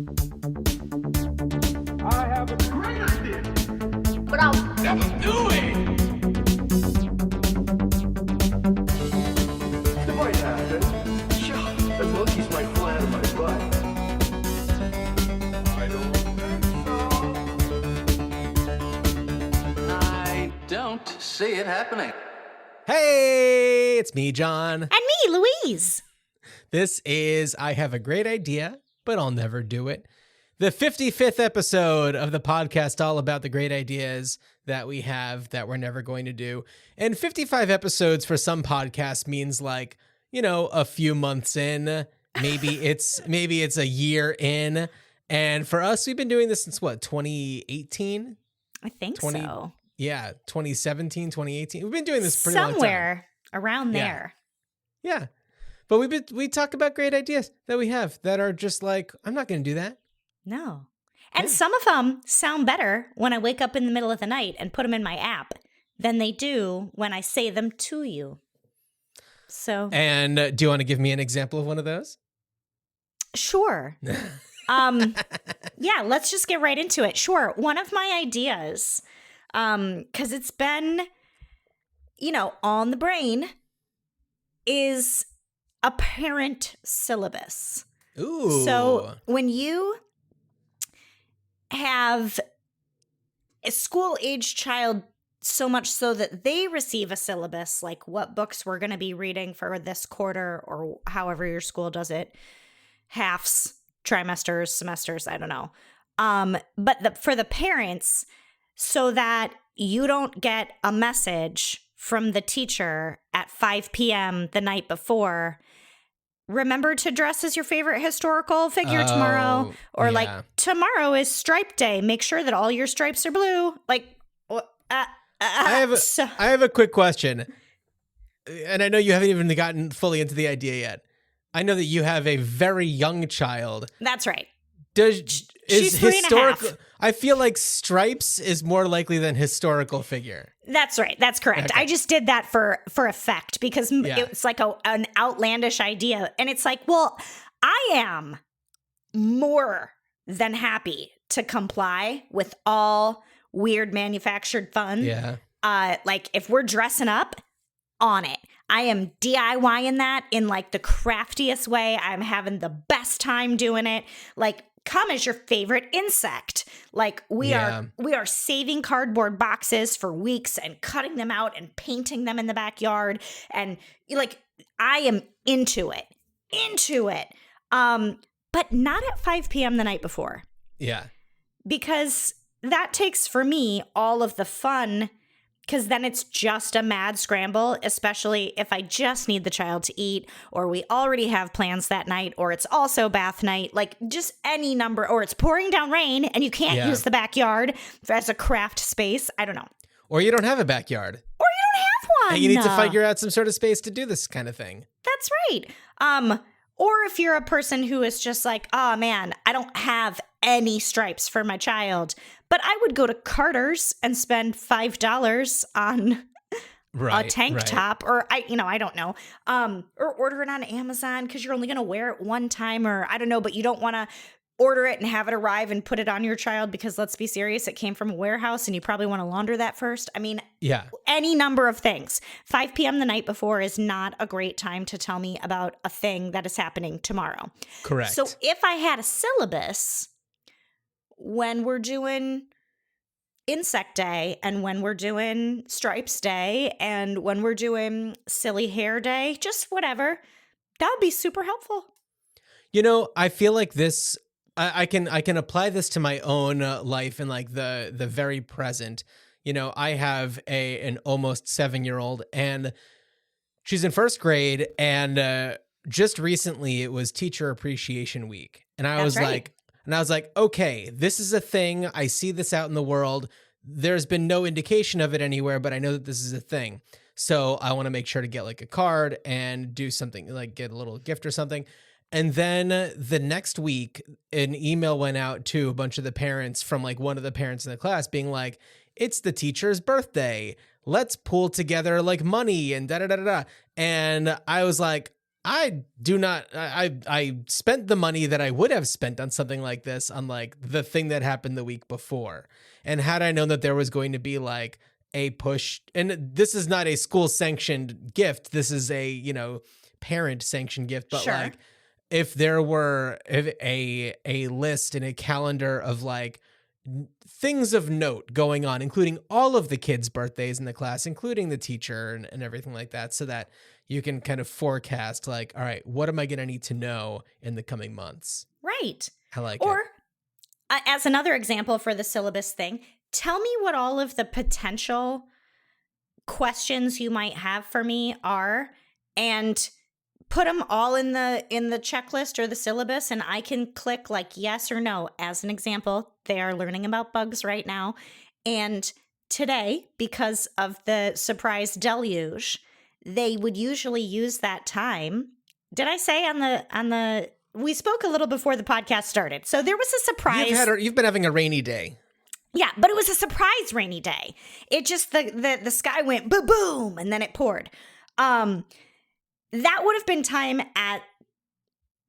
I have a great idea, But I'll never do it. It might happen. Sure, the monkey's might fly out of my butt. I don't think so. I don't see it happening. Hey, it's me, John. And me, Louise. This is I Have a Great Idea, but I'll Never Do It. The 55th episode of the podcast all about the great ideas that we have that we're never going to do. And 55 episodes for some podcasts means like, you know, a few months in, maybe it's a year in. And for us, we've been doing this since what, 2018? I think so. Yeah, 2017, 2018. We've been doing this pretty long time. Somewhere around there. Yeah. But we talk about great ideas that we have that are just like, I'm not going to do that. No. And Yeah. some of them sound better when I wake up in the middle of the night and put them in my app than they do when I say them to you. So, And do you want to give me an example of one of those? sure. Yeah, let's just get right into it. Sure. One of my ideas, because it's been, on the brain, is a parent syllabus. Ooh. So when you have a school-age child, so much so that they receive a syllabus, like what books we're going to be reading for this quarter or however your school does it, halves, trimesters, semesters, I don't know. But for the parents, so that you don't get a message from the teacher at 5 p.m. the night before, remember to dress as your favorite historical figure tomorrow. Or yeah. like, tomorrow is stripe day. Make sure that all your stripes are blue. Like, I have a quick question. And I know you haven't even gotten fully into the idea yet. I know that you have a very young child. That's right. She's She's 3.5. I feel like stripes is more likely than historical figure. That's right. That's correct. Okay. I just did that for effect because Yeah. it's like an outlandish idea. And it's like, well, I am more than happy to comply with all weird manufactured fun. Yeah. Like if we're dressing up, on it. I am DIYing that in like the craftiest way. I'm having the best time doing it. Like, come as your favorite insect. Like we are saving cardboard boxes for weeks and cutting them out and painting them in the backyard. And like, I am into it. But not at 5 p.m. the night before. Yeah. Because that takes for me all of the fun, because then it's just a mad scramble, especially if I just need the child to eat, or we already have plans that night, or it's also bath night, like just any number, or it's pouring down rain and you can't use the backyard as a craft space. I don't know. Or you don't have a backyard. Or you don't have one. And you need to figure out some sort of space to do this kind of thing. That's right. Or if you're a person who is just like, oh man, I don't have any stripes for my child, but I would go to Carter's and spend $5 on a tank top, or I don't know, or order it on Amazon because you're only going to wear it one time, or I don't know, but you don't want to order it and have it arrive and put it on your child because, let's be serious, it came from a warehouse and you probably want to launder that first. I mean, any number of things. 5 p.m. the night before is not a great time to tell me about a thing that is happening tomorrow. Correct. So if I had a syllabus when we're doing insect day and when we're doing stripes day and when we're doing silly hair day, just whatever, that would be super helpful. You know, I feel like this, I can apply this to my own life in like the very present. You know, I have an almost 7-year-old and she's in first grade, and just recently it was Teacher Appreciation Week. And I was like, okay, this is a thing. I see this out in the world. There's been no indication of it anywhere, but I know that this is a thing. So I want to make sure to get like a card and do something, like get a little gift or something. And then the next week, an email went out to a bunch of the parents from like one of the parents in the class being like, it's the teacher's birthday. Let's pool together like money and da-da-da-da-da. And I was like, I do not. I spent the money that I would have spent on something like this on like the thing that happened the week before. And had I known that there was going to be like a push, and this is not a school sanctioned gift. This is a, you know, parent sanctioned gift. But Sure. like if there were a list and a calendar of like things of note going on, including all of the kids' birthdays in the class, including the teacher and everything like that, so that you can kind of forecast like, all right, what am I going to need to know in the coming months? Right. I like Or, it. as another example for the syllabus thing, tell me what all of the potential questions you might have for me are, and put them all in the checklist or the syllabus, and I can click like yes or no. As an example, they are learning about bugs right now. And today, because of the surprise deluge, they would usually use that time. Did I say on the we spoke a little before the podcast started. So there was a surprise. You've been having a rainy day. Yeah, but it was a surprise rainy day. It just the sky went boom and then it poured. That would have been time at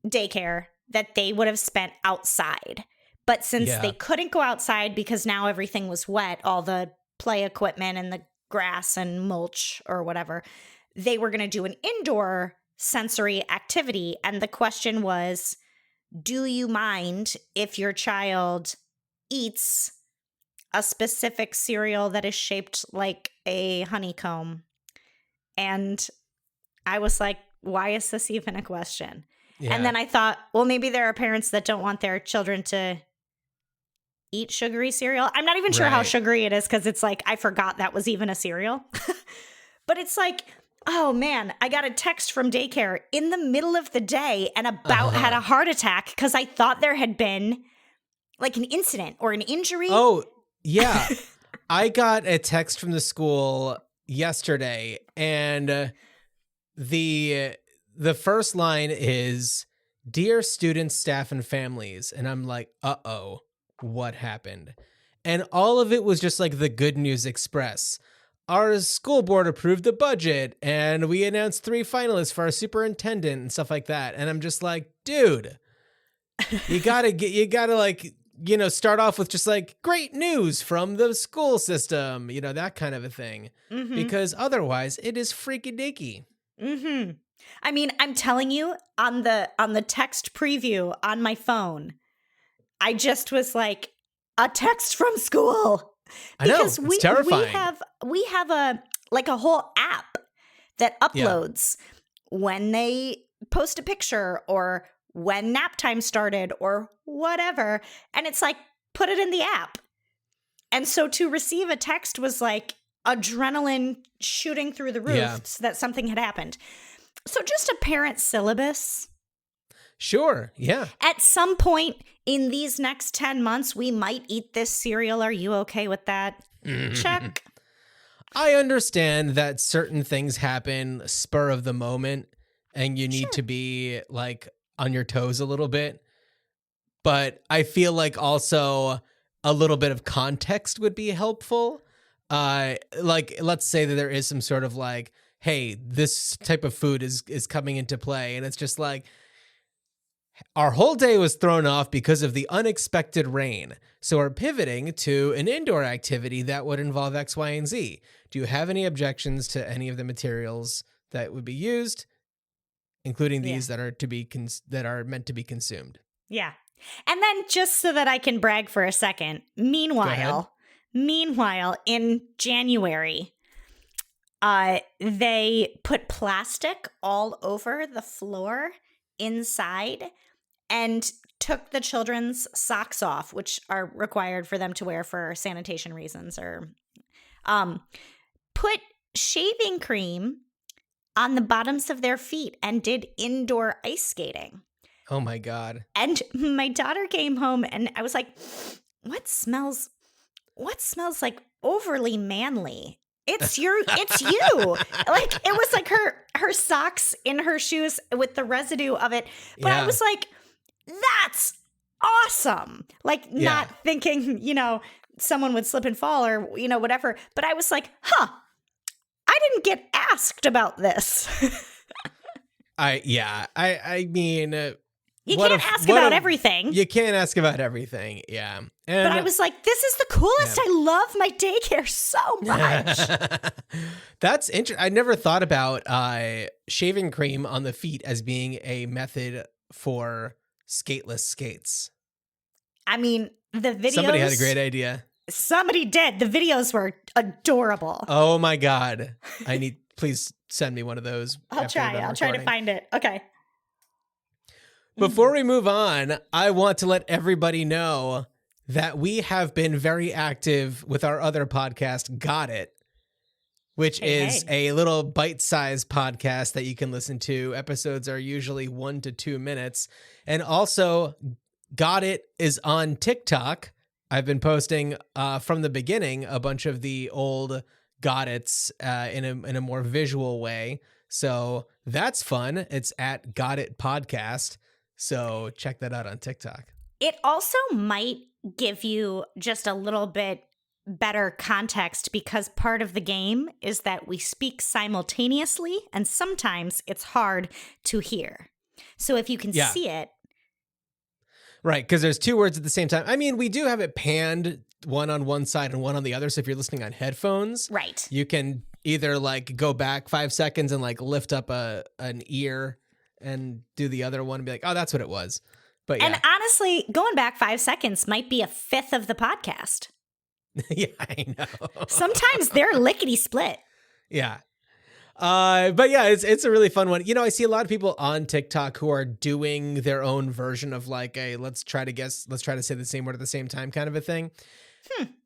daycare that they would have spent outside. But since they couldn't go outside because now everything was wet, all the play equipment and the grass and mulch or whatever, they were going to do an indoor sensory activity. And the question was, do you mind if your child eats a specific cereal that is shaped like a honeycomb? And I was like, why is this even a question? Yeah. And then I thought, well, maybe there are parents that don't want their children to eat sugary cereal. I'm not even sure how sugary it is because it's like, I forgot that was even a cereal. But it's like, oh man, I got a text from daycare in the middle of the day and about had a heart attack because I thought there had been like an incident or an injury. Oh, yeah. I got a text from the school yesterday, and the first line is, "Dear students, staff, and families." And I'm like, uh-oh, what happened? And all of it was just like the Good News Express. Our school board approved the budget, and we announced 3 finalists for our superintendent and stuff like that. And I'm just like, dude, you gotta like, you know, start off with just like great news from the school system, you know, that kind of a thing. Mm-hmm. Because otherwise it is freaky dicky. Mm-hmm. I mean, I'm telling you, on the text preview on my phone, I just was like, a text from school. Because I know, it's terrifying. we have a whole app that uploads when they post a picture or when nap time started or whatever. And it's like, put it in the app. And so to receive a text was like adrenaline shooting through the roof that something had happened. So just a parent syllabus. Sure, yeah. At some point in these next 10 months, we might eat this cereal. Are you okay with that? Check. I understand that certain things happen spur of the moment and you need to be like on your toes a little bit. But I feel like also a little bit of context would be helpful. Like, let's say that there is some sort of like, hey, this type of food is coming into play. And it's just like, our whole day was thrown off because of the unexpected rain. So we're pivoting to an indoor activity that would involve X, Y, and Z. Do you have any objections to any of the materials that would be used, including these that are to be that are meant to be consumed? Yeah. And then just so that I can brag for a second, meanwhile, in January, they put plastic all over the floor inside and took the children's socks off, which are required for them to wear for sanitation reasons, or put shaving cream on the bottoms of their feet and did indoor ice skating. Oh my God. And my daughter came home and I was like, what smells like overly manly? It's you. Like, it was like her socks in her shoes with the residue of it. But I was like, that's awesome. Like, not thinking, you know, someone would slip and fall or, you know, whatever. But I was like, I didn't get asked about this. I mean, You can't ask about everything. You can't ask about everything. Yeah. And but I was like, this is the coolest. Yeah. I love my daycare so much. That's interesting. I never thought about shaving cream on the feet as being a method for skateless skates. I mean, the videos. Somebody had a great idea. Somebody did. The videos were adorable. Oh my God. Please send me one of those. I'll try to find it. Okay. Before we move on, I want to let everybody know that we have been very active with our other podcast, Got It, which is a little bite-sized podcast that you can listen to. Episodes are usually 1 to 2 minutes. And also, Got It is on TikTok. I've been posting from the beginning a bunch of the old Got It's in a more visual way. So that's fun. It's at Got It Podcast. So check that out on TikTok. It also might give you just a little bit better context because part of the game is that we speak simultaneously and sometimes it's hard to hear. So if you can see it. Right, because there's 2 words at the same time. I mean, we do have it panned, one on one side and one on the other. So if you're listening on headphones, right, you can either like go back 5 seconds and like lift up an ear and do the other one and be like, oh, that's what it was. But yeah. And honestly, going back 5 seconds might be a fifth of the podcast. Yeah, I know. Sometimes they're lickety split. Yeah. But yeah, it's a really fun one. You know, I see a lot of people on TikTok who are doing their own version of like a let's try to say the same word at the same time kind of a thing.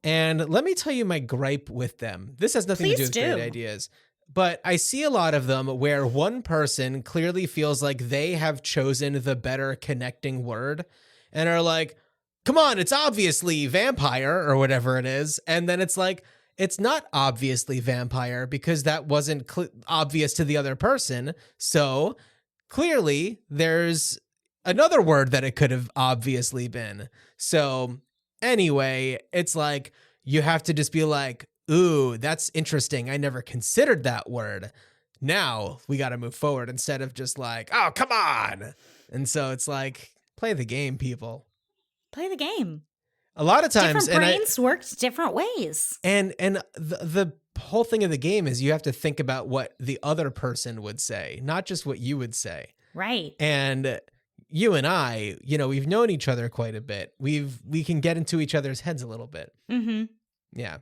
And let me tell you my gripe with them. This has nothing to do with great ideas. But I see a lot of them where one person clearly feels like they have chosen the better connecting word and are like, come on, it's obviously vampire or whatever it is. And then it's like, it's not obviously vampire because that wasn't obvious to the other person. So clearly there's another word that it could have obviously been. So anyway, it's like, you have to just be like, ooh, that's interesting. I never considered that word. Now we got to move forward instead of just like, oh, come on. And so it's like, play the game, people. Play the game. A lot of times. Different brains worked different ways. And the whole thing of the game is you have to think about what the other person would say, not just what you would say. Right. And you and I, you know, we've known each other quite a bit. We can get into each other's heads a little bit. Mm-hmm. Yeah.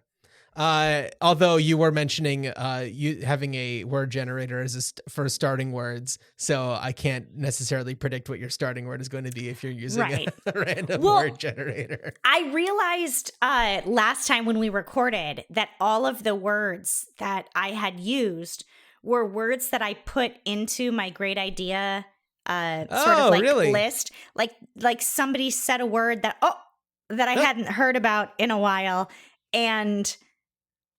Although you were mentioning you having a word generator as for starting words, so I can't necessarily predict what your starting word is going to be if you're using a random word generator. I realized last time when we recorded that all of the words that I had used were words that I put into my great idea list. Like somebody said a word that I hadn't heard about in a while, and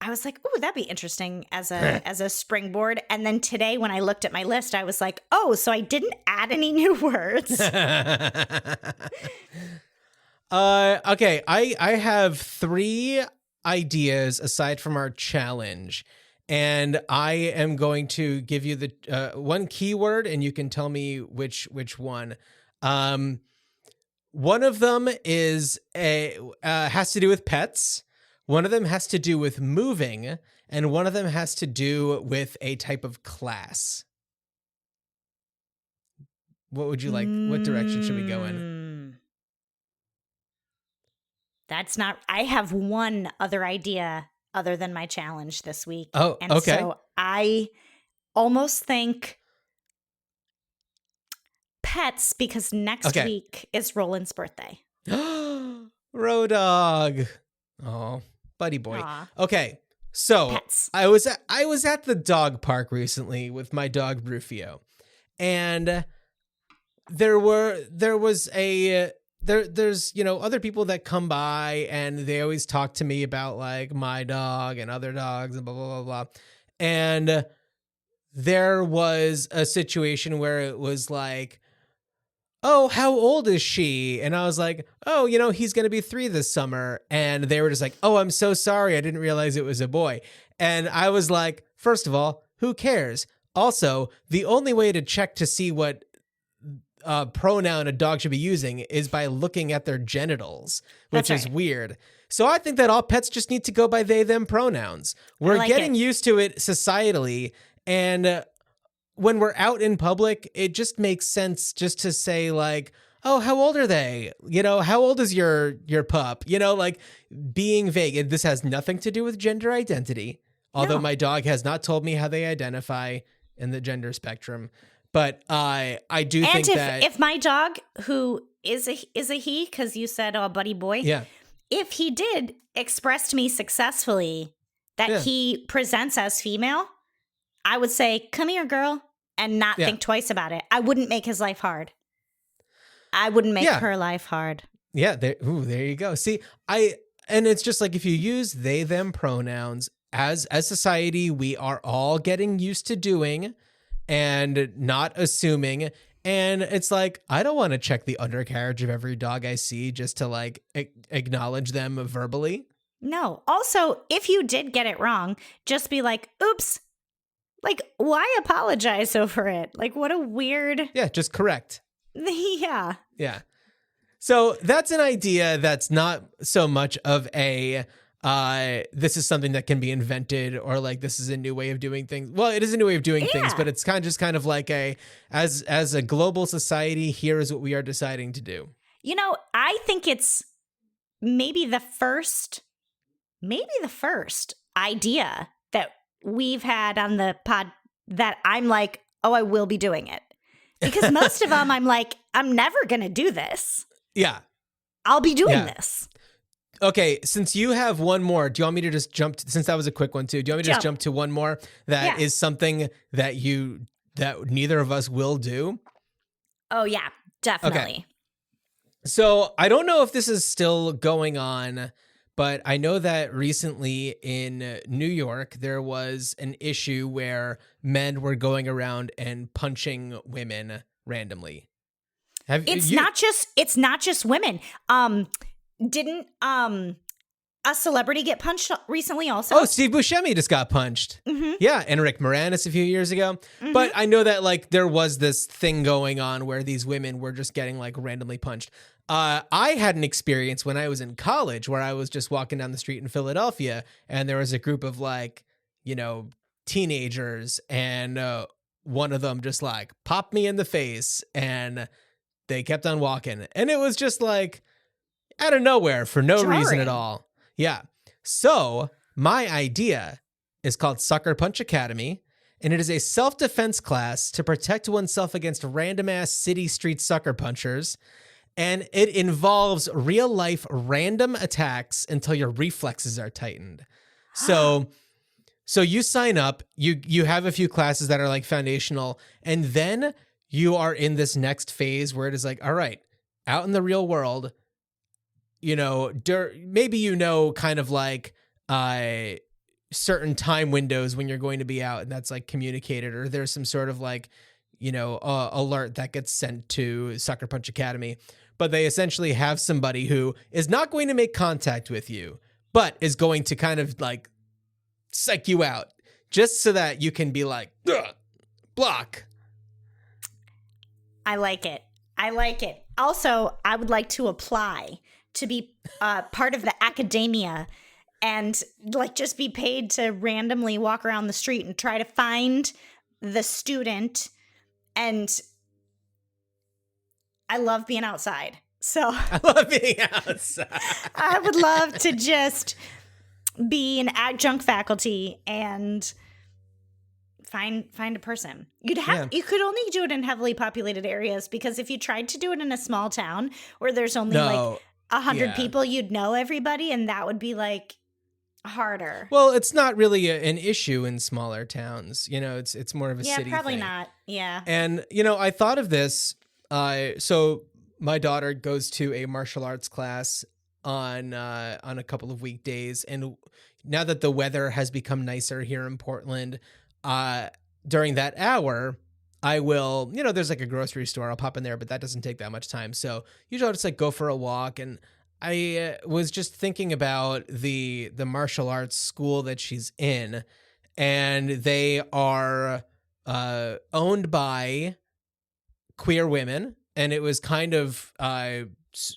I was like, "Ooh, that'd be interesting as a springboard." And then today, when I looked at my list, I was like, "Oh, so I didn't add any new words." Okay, I have 3 ideas aside from our challenge, and I am going to give you the one keyword, and you can tell me which one. One of them is has to do with pets. One of them has to do with moving, and one of them has to do with a type of class. What would you like? What direction should we go in? That's not. I have one other idea other than my challenge this week. Oh, and okay. So I almost think pets because next week is Roland's birthday. Road dog. Oh, buddy boy. Aww. Okay. So pets. I was at the dog park recently with my dog Rufio, and there's other people that come by and they always talk to me about like my dog and other dogs and blah blah blah blah. And there was a situation where it was like, oh, how old is she? And I was like, oh, he's going to be 3 this summer. And they were just like, oh, I'm so sorry. I didn't realize it was a boy. And I was like, first of all, who cares? Also, the only way to check to see what pronoun a dog should be using is by looking at their genitals, which That's is right. weird. So I think that all pets just need to go by they, them pronouns. We're like getting it. used to it societally. And when we're out in public, it just makes sense just to say like, oh, how old are they? How old is your pup? Like being vague. And this has nothing to do with gender identity. Although No. my dog has not told me how they identify in the gender spectrum. But I do And think that if my dog, who is a he, because you said, oh, buddy boy, yeah. if he did express to me successfully that Yeah. he presents as female, I would say, come here, girl, and not Yeah. think twice about it. I wouldn't make his life hard. I wouldn't make Yeah. her life hard. Yeah, there you go. See, and it's just like if you use they them pronouns as society, we are all getting used to doing and not assuming. And it's like, I don't want to check the undercarriage of every dog I see just to like acknowledge them verbally. No. Also, if you did get it wrong, just be like, oops. Like, why apologize over it? Like, what a weird. Yeah, just correct. Yeah. Yeah. So that's an idea that's not so much of a this is something that can be invented or like this is a new way of doing things. Well, it is a new way of doing things, Yeah. but it's kind of like as a global society, here is what we are deciding to do. I think it's maybe the first idea that we've had on the pod that I'm like, oh, I will be doing it. Because most of them, I'm like, I'm never going to do this. Yeah. I'll be doing Yeah. this. Okay, since you have one more, do you want me to just jump since that was a quick one too? Do you want me to just jump to one more that is something that neither of us will do? Oh, yeah, definitely. Okay. So I don't know if this is still going on, but I know that recently in New York, there was an issue where men were going around and punching women randomly. It's not just women. Didn't a celebrity get punched recently also? Oh, Steve Buscemi just got punched. Mm-hmm. Yeah, and Rick Moranis a few years ago. Mm-hmm. But I know that like there was this thing going on where these women were just getting like randomly punched. I had an experience when I was in college where I was just walking down the street in Philadelphia and there was a group of like, teenagers and one of them just like popped me in the face and they kept on walking. And it was just like out of nowhere for no reason at all. Yeah. So my idea is called Sucker Punch Academy, and it is a self-defense class to protect oneself against random-ass city street sucker punchers. And it involves real-life random attacks until your reflexes are tightened. So you sign up, you have a few classes that are like foundational, and then you are in this next phase where it is like, all right, out in the real world, maybe kind of like certain time windows when you're going to be out, and that's like communicated, or there's some sort of like, alert that gets sent to Sucker Punch Academy. But they essentially have somebody who is not going to make contact with you, but is going to kind of like psych you out just so that you can be like, block. I like it. Also, I would like to apply to be part of the academia and like just be paid to randomly walk around the street and try to find the student. And I love being outside. So I love being outside. I would love to just be an adjunct faculty and find a person. You could only do it in heavily populated areas, because if you tried to do it in a small town where there's only like 100 people, you'd know everybody, and that would be like harder. Well, it's not really an issue in smaller towns. It's more of a city probably thing. not. Yeah. And I thought of this. So my daughter goes to a martial arts class on a couple of weekdays, and now that the weather has become nicer here in Portland, during that hour, I will, there's like a grocery store. I'll pop in there, but that doesn't take that much time. So usually I'll just like go for a walk. And I was just thinking about the martial arts school that she's in, and they are owned by queer women, and it was kind of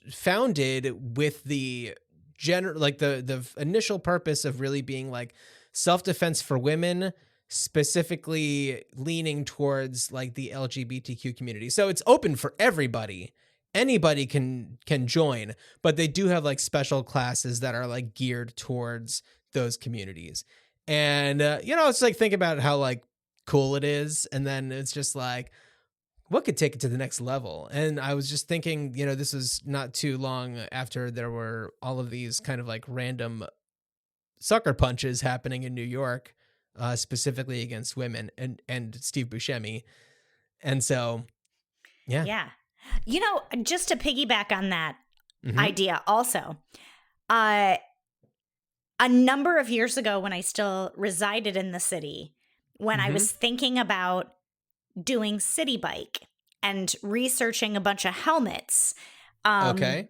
founded with the the initial purpose of really being like self-defense for women, specifically leaning towards like the LGBTQ community. So it's open for everybody. Anybody can join, but they do have like special classes that are like geared towards those communities. And it's like, think about how like cool it is, and then it's just like, what could take it to the next level? And I was just thinking, this was not too long after there were all of these kind of like random sucker punches happening in New York, specifically against women and Steve Buscemi. And so, yeah. Yeah. Just to piggyback on that Mhm. idea also, a number of years ago when I still resided in the city, when I was thinking about doing City Bike and researching a bunch of helmets. Okay.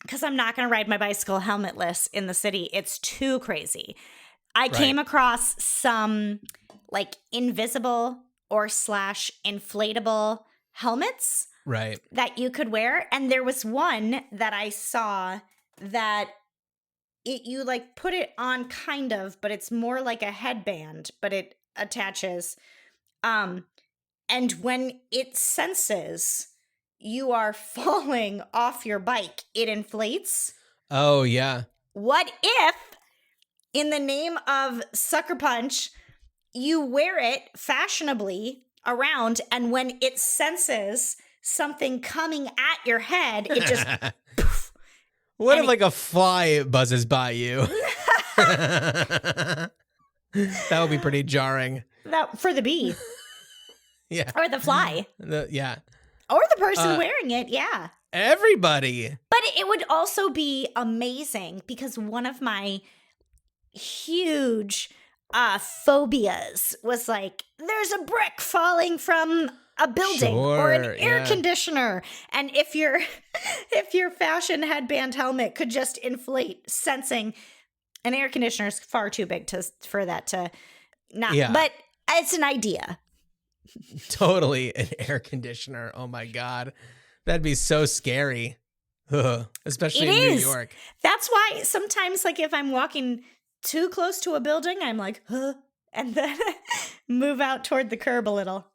Because I'm not going to ride my bicycle helmetless in the city. It's too crazy. I came across some like invisible or /inflatable helmets Right. that you could wear. And there was one that I saw that you like put it on kind of, but it's more like a headband, but it attaches. And when it senses you are falling off your bike, it inflates. Oh, yeah. What if, in the name of Sucker Punch, you wear it fashionably around, and when it senses something coming at your head, it just poof. What And if like a fly buzzes by you? That would be pretty jarring. That, for the bee Yeah. or the fly Yeah. or the person wearing it, yeah. Everybody. But it would also be amazing because one of my huge phobias was like, there's a brick falling from a building or an Sure, air yeah. conditioner. And if your fashion headband helmet could just inflate, sensing an air conditioner is far too big for that to not. Yeah. But it's an idea. Totally an air conditioner. Oh my God. That'd be so scary. Ugh. Especially It in New is. York. That's why sometimes, like, if I'm walking too close to a building, I'm like, huh, and then move out toward the curb a little.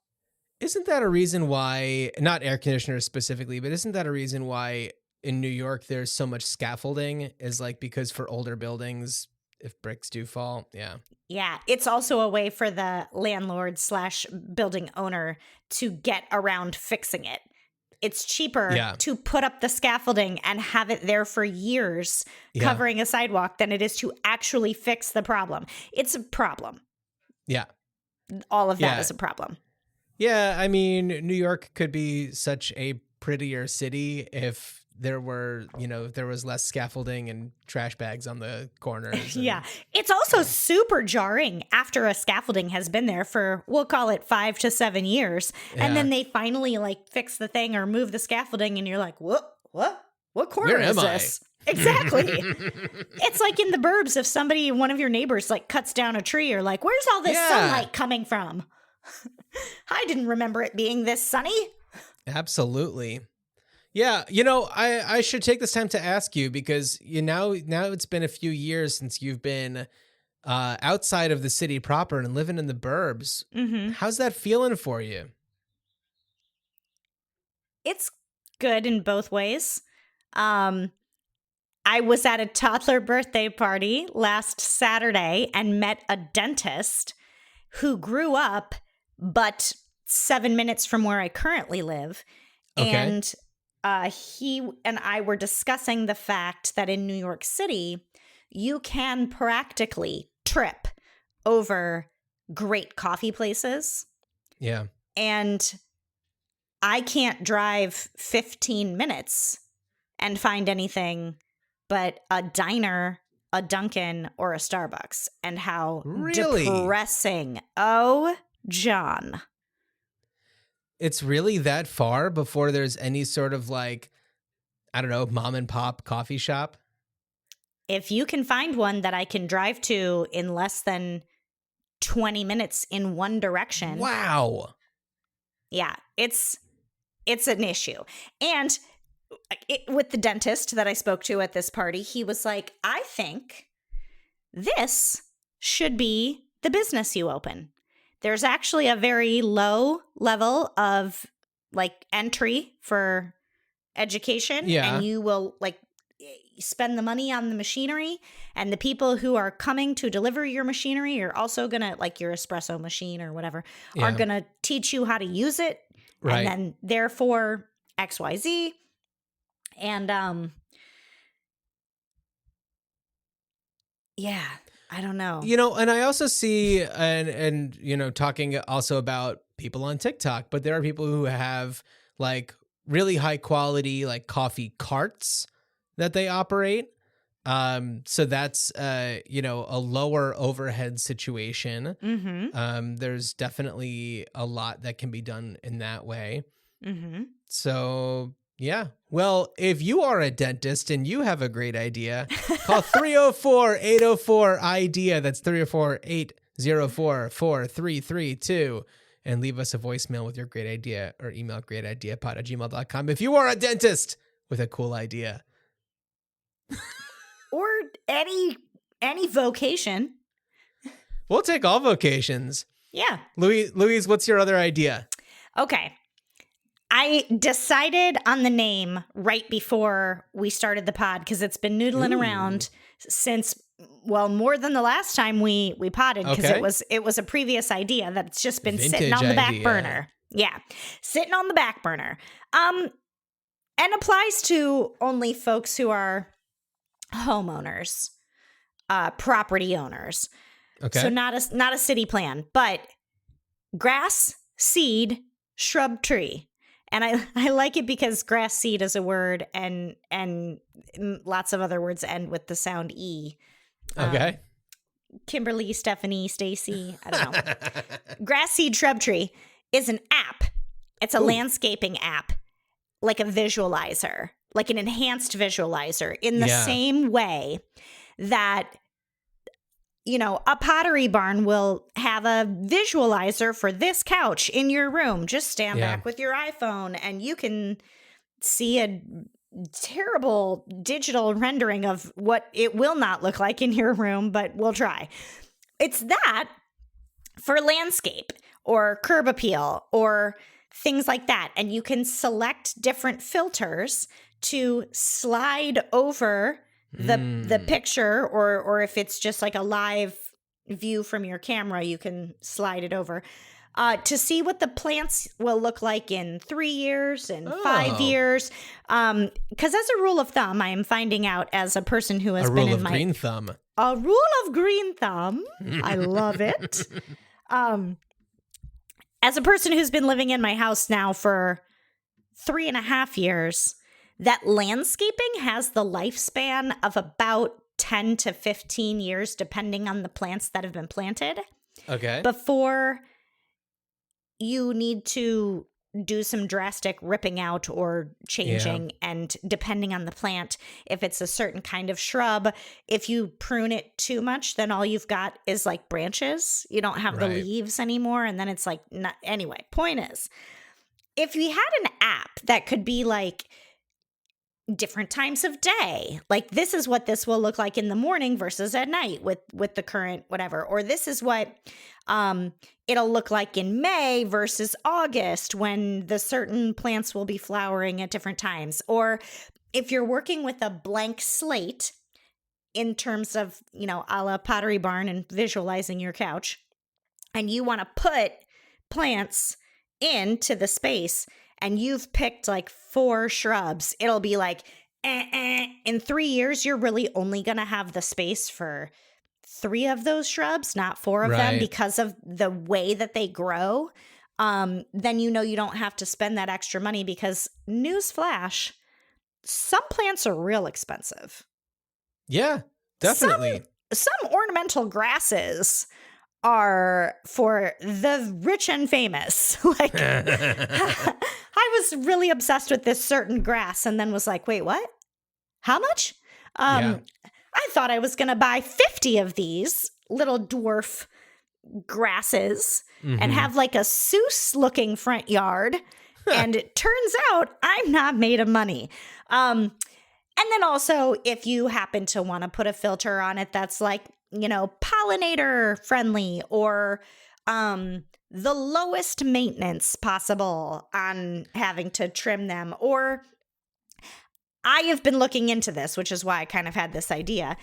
Isn't that a reason why, not air conditioners specifically, but isn't that a reason why in New York there's so much scaffolding? Is like because for older buildings, if bricks do fall, yeah. Yeah, it's also a way for the landlord / building owner to get around fixing it. It's cheaper to put up the scaffolding and have it there for years covering a sidewalk than it is to actually fix the problem. It's a problem. Yeah. All of that is a problem. Yeah, I mean, New York could be such a prettier city if there were, if there was less scaffolding and trash bags on the corners. Yeah. It's also super jarring after a scaffolding has been there for, we'll call it 5 to 7 years. Yeah. And then they finally like fix the thing or move the scaffolding and you're like, what corner Where is am I? this? Exactly. It's like in the burbs if one of your neighbors like cuts down a tree or like, where's all this sunlight coming from? I didn't remember it being this sunny. Absolutely. Yeah, I should take this time to ask you because now it's been a few years since you've been outside of the city proper and living in the burbs. Mm-hmm. How's that feeling for you? It's good in both ways. I was at a toddler birthday party last Saturday and met a dentist who grew up but 7 minutes from where I currently live. Okay. And he and I were discussing the fact that in New York City, you can practically trip over great coffee places. Yeah. And I can't drive 15 minutes and find anything but a diner, a Dunkin', or a Starbucks. And how Really? depressing. Oh, John. It's really that far before there's any sort of like, I don't know, mom and pop coffee shop? If you can find one that I can drive to in less than 20 minutes in one direction. Wow. Yeah, it's an issue. And with the dentist that I spoke to at this party, he was like, I think this should be the business you open. There's actually a very low level of like entry for education. Yeah. And you will like spend the money on the machinery, and the people who are coming to deliver your machinery are also gonna, like your espresso machine or whatever, are gonna teach you how to use it. Right. And then therefore XYZ. And yeah, I don't know. You know, and I also see, and you know, talking also about people on TikTok, but there are people who have like really high quality like coffee carts that they operate. So that's you know, a lower overhead situation. Mm-hmm. There's definitely a lot that can be done in that way. Mm-hmm. So yeah. Well, if you are a dentist and you have a great idea, call 304-804-IDEA. That's 304-804-4332. And leave us a voicemail with your great idea, or email greatideapod@gmail.com if you are a dentist with a cool idea. Or any vocation. We'll take all vocations. Yeah. Louise, what's your other idea? Okay. I decided on the name right before we started the pod because it's been noodling around since, well, more than the last time we podded, because it was a previous idea that's just been sitting on the back burner. Yeah. Sitting on the back burner. And applies to only folks who are homeowners, property owners. Okay. So not a city plan, but grass, seed, shrub, tree. And I like it because grass seed is a word, and lots of other words end with the sound E. Okay. Kimberly, Stephanie, Stacy, I don't know. Grass seed shrub tree is an app. It's a landscaping app, like a visualizer, like an enhanced visualizer, in the same way that, you know, a Pottery Barn will have a visualizer for this couch in your room. Just stand back with your iPhone and you can see a terrible digital rendering of what it will not look like in your room, but we'll try. It's that for landscape or curb appeal or things like that. And you can select different filters to slide over the picture, or if it's just like a live view from your camera, you can slide it over to see what the plants will look like in 3 years and 5 years. Because as a rule of thumb, I am finding out as a person who has been in my green thumb. A rule of green thumb. I love it. As a person who's been living in my house now for 3.5 years, that landscaping has the lifespan of about 10 to 15 years, depending on the plants that have been planted. Okay. Before you need to do some drastic ripping out or changing. And depending on the plant, if it's a certain kind of shrub, if you prune it too much, then all you've got is like branches. You don't have the leaves anymore. And then it's like, not, anyway, point is, if we had an app that could be like different times of day, like this is what this will look like in the morning versus at night with the current whatever, or this is what it'll look like in May versus August when the certain plants will be flowering at different times. Or if you're working with a blank slate in terms of, you know, a la Pottery Barn and visualizing your couch, and you want to put plants into the space, and you've picked like 4 shrubs, it'll be like, in 3 years, you're really only going to have the space for 3 of those shrubs, not 4 of them, because of the way that they grow. Then you know you don't have to spend that extra money, because newsflash, some plants are real expensive. Yeah, definitely. Some ornamental grasses are for the rich and famous. Like, I was really obsessed with this certain grass and then was like, wait, what? How much? I thought I was going to buy 50 of these little dwarf grasses and Mhm. have like a Seuss looking front yard. And it turns out I'm not made of money. And then also, if you happen to want to put a filter on it that's like, pollinator friendly or the lowest maintenance possible on having to trim them. Or I have been looking into this, which is why I kind of had this idea,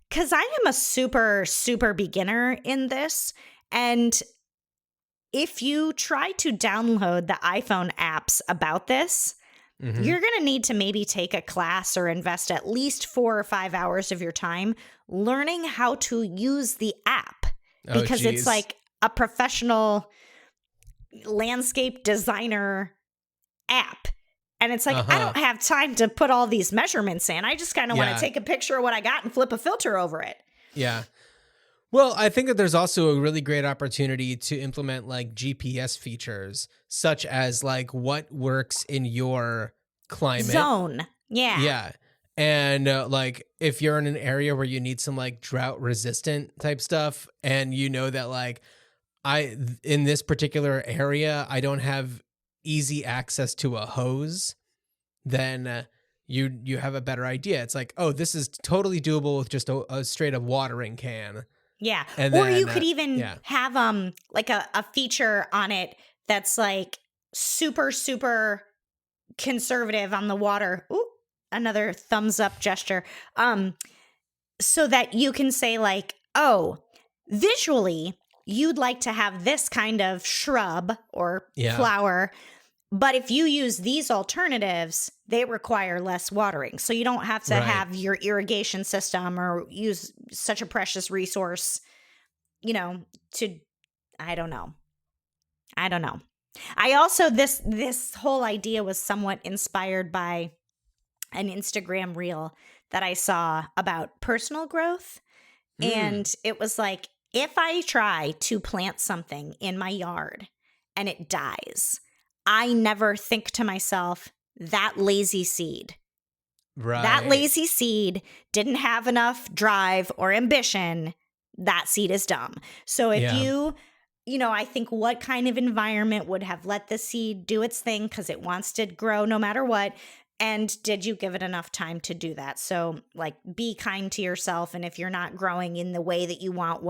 because I am a super, super beginner in this. And if you try to download the iPhone apps about this, Mhm. you're going to need to maybe take a class or invest at least 4 or 5 hours of your time learning how to use the app, Oh, because it's geez. like a professional landscape designer app. And it's like, I don't have time to put all these measurements in. I just kind of want Yeah. to take a picture of what I got and flip a filter over it. Yeah. Well, I think that there's also a really great opportunity to implement like GPS features, such as like what works in your climate. Zone. Yeah. Yeah. And like if you're in an area where you need some like drought resistant type stuff, and you know that like in this particular area, I don't have easy access to a hose, then you have a better idea. It's like, oh, this is totally doable with just a straight up watering can. Yeah. And Or then, you could even yeah. have like a feature on it that's like super, super conservative on the water. Ooh, another thumbs up gesture. So that you can say like, oh, visually, you'd like to have this kind of shrub or Yeah. flower. But if you use these alternatives, they require less watering. So you don't have to Right. have your irrigation system or use such a precious resource, to, I don't know. I also, this whole idea was somewhat inspired by an Instagram reel that I saw about personal growth. And it was like, if I try to plant something in my yard and it dies, I never think to myself, that lazy seed. Right. That lazy seed didn't have enough drive or ambition. That seed is dumb. So if Yeah. I think what kind of environment would have let the seed do its thing because it wants to grow no matter what? And did you give it enough time to do that? So like be kind to yourself. And if you're not growing in the way that you want,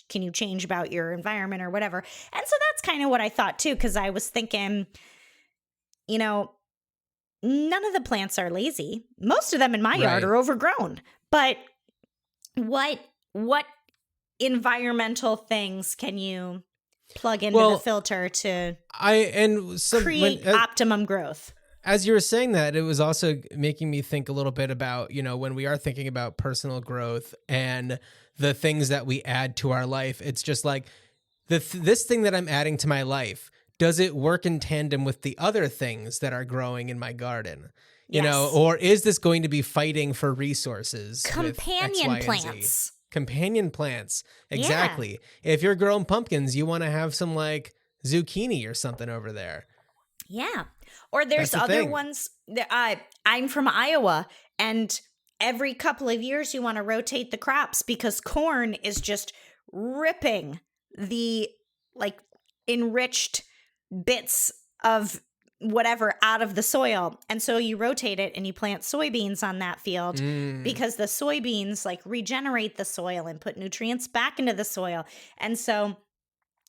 can you change about your environment or whatever? And so that's kind of what I thought too, because I was thinking, none of the plants are lazy. Most of them in my yard Right. are overgrown. But what environmental things can you plug into the filter to create optimum growth? As you were saying that, it was also making me think a little bit about, when we are thinking about personal growth and the things that we add to our life, it's just like this thing that I'm adding to my life, does it work in tandem with the other things that are growing in my garden? Yes. Or is this going to be fighting for resources? with Companion X, Y, and Z? plants. Companion plants. Exactly. If you're growing pumpkins, you want to have some like zucchini or something over there. Yeah. Or there's That's the other thing. ones. I'm from Iowa, and every couple of years you want to rotate the crops because corn is just ripping the like enriched bits of whatever out of the soil. And so you rotate it and you plant soybeans on that field because the soybeans like regenerate the soil and put nutrients back into the soil. And so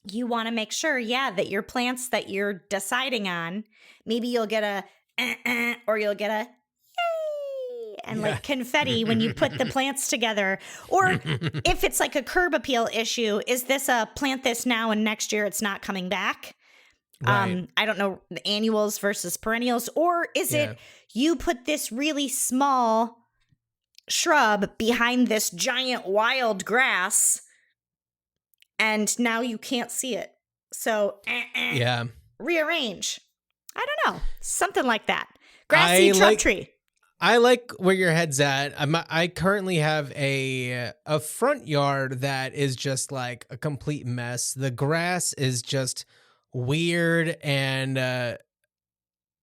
you want to make sure, that your plants that you're deciding on, maybe you'll get a or you'll get a yay and like confetti when you put the plants together. Or if it's like a curb appeal issue, is this a plant this now and next year it's not coming back? Right. I don't know, the annuals versus perennials. Or is it you put this really small shrub behind this giant wild grass and now you can't see it. So rearrange. I don't know. Something like that. Grassy trunk tree. I like where your head's at. I currently have a front yard that is just like a complete mess. The grass is just weird, and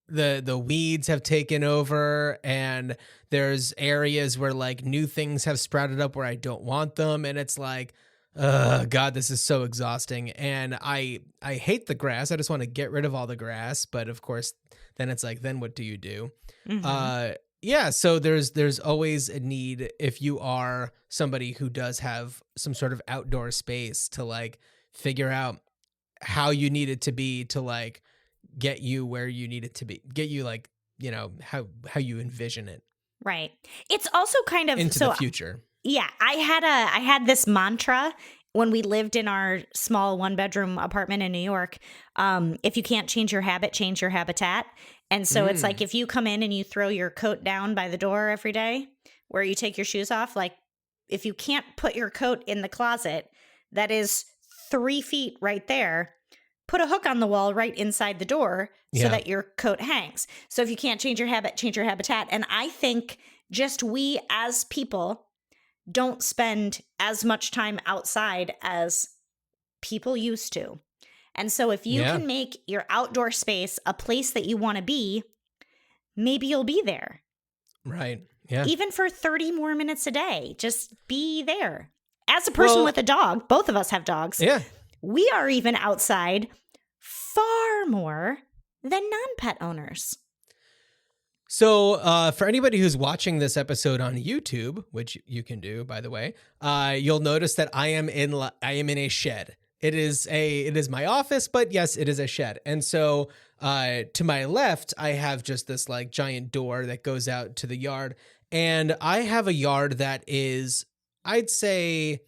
the weeds have taken over, and there's areas where like new things have sprouted up where I don't want them, and it's like, God, this is so exhausting. And I hate the grass. I just want to get rid of all the grass. But of course, then it's like, then what do you do? Mm-hmm. Yeah, so there's always a need if you are somebody who does have some sort of outdoor space to like figure out how you need it to be to like get you where you need it to be, get you like, how you envision it Right. It's also kind of into so the future. yeah, I had this mantra when we lived in our small 1-bedroom apartment in New York. If you can't change your habit, change your habitat. And so it's like if you come in and you throw your coat down by the door every day where you take your shoes off, like if you can't put your coat in the closet that is 3 feet right there, put a hook on the wall right inside the door so Yeah. that your coat hangs. So if you can't change your habit, change your habitat. And I think just we as people don't spend as much time outside as people used to. And so if you Yeah. can make your outdoor space a place that you want to be, maybe you'll be there. Right. Yeah. Even for 30 more minutes a day, just be there. As a person Well- with a dog, both of us have dogs. Yeah. We are even outside far more than non-pet owners. So for anybody who's watching this episode on YouTube, which you can do, by the way, you'll notice that I am in a shed. It is my office, but yes, it is a shed. And so to my left, I have just this like giant door that goes out to the yard. And I have a yard that is, I'd say,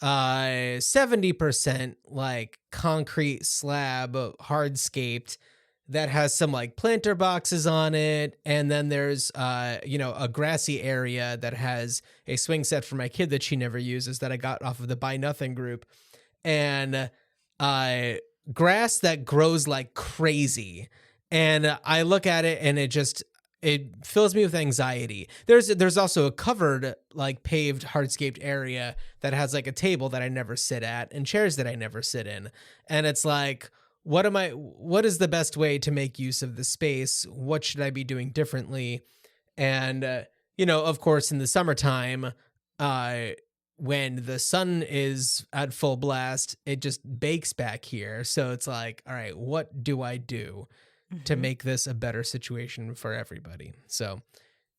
70% like concrete slab, hardscaped, that has some like planter boxes on it. And then there's, a grassy area that has a swing set for my kid that she never uses that I got off of the Buy Nothing group. And grass that grows like crazy. And I look at it and it fills me with anxiety. There's also a covered, like paved, hardscaped area that has like a table that I never sit at and chairs that I never sit in. And it's like, what is the best way to make use of the space? What should I be doing differently? And, of course, in the summertime, when the sun is at full blast, it just bakes back here. So it's like, all right, what do I do to make this a better situation for everybody? So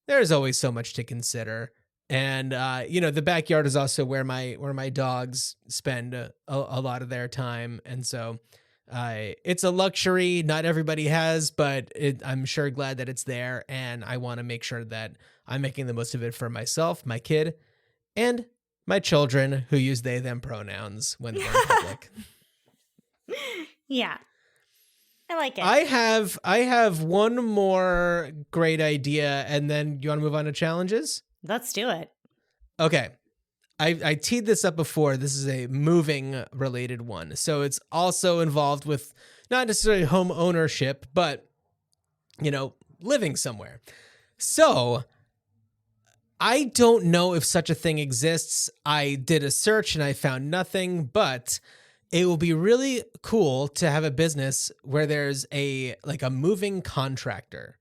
there's always so much to consider. And, the backyard is also where my dogs spend a lot of their time. And so it's a luxury not everybody has, but I'm sure glad that it's there. And I want to make sure that I'm making the most of it for myself, my kid, and my children who use they, them pronouns when they're in public. Yeah. I like it. I have one more great idea, and then you want to move on to challenges? Let's do it. Okay. I teed this up before. This is a moving related one. So it's also involved with not necessarily home ownership, but, living somewhere. So I don't know if such a thing exists. I did a search and I found nothing, but it will be really cool to have a business where there's a moving contractor.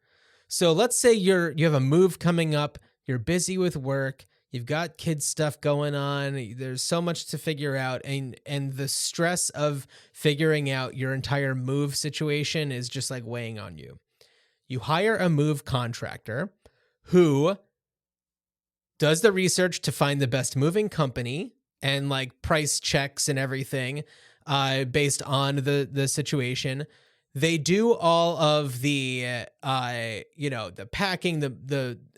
So let's say you have a move coming up, you're busy with work, you've got kids stuff going on, there's so much to figure out, and the stress of figuring out your entire move situation is just like weighing on you. You hire a move contractor who does the research to find the best moving company and like price checks and everything based on the situation. They do all of the the packing,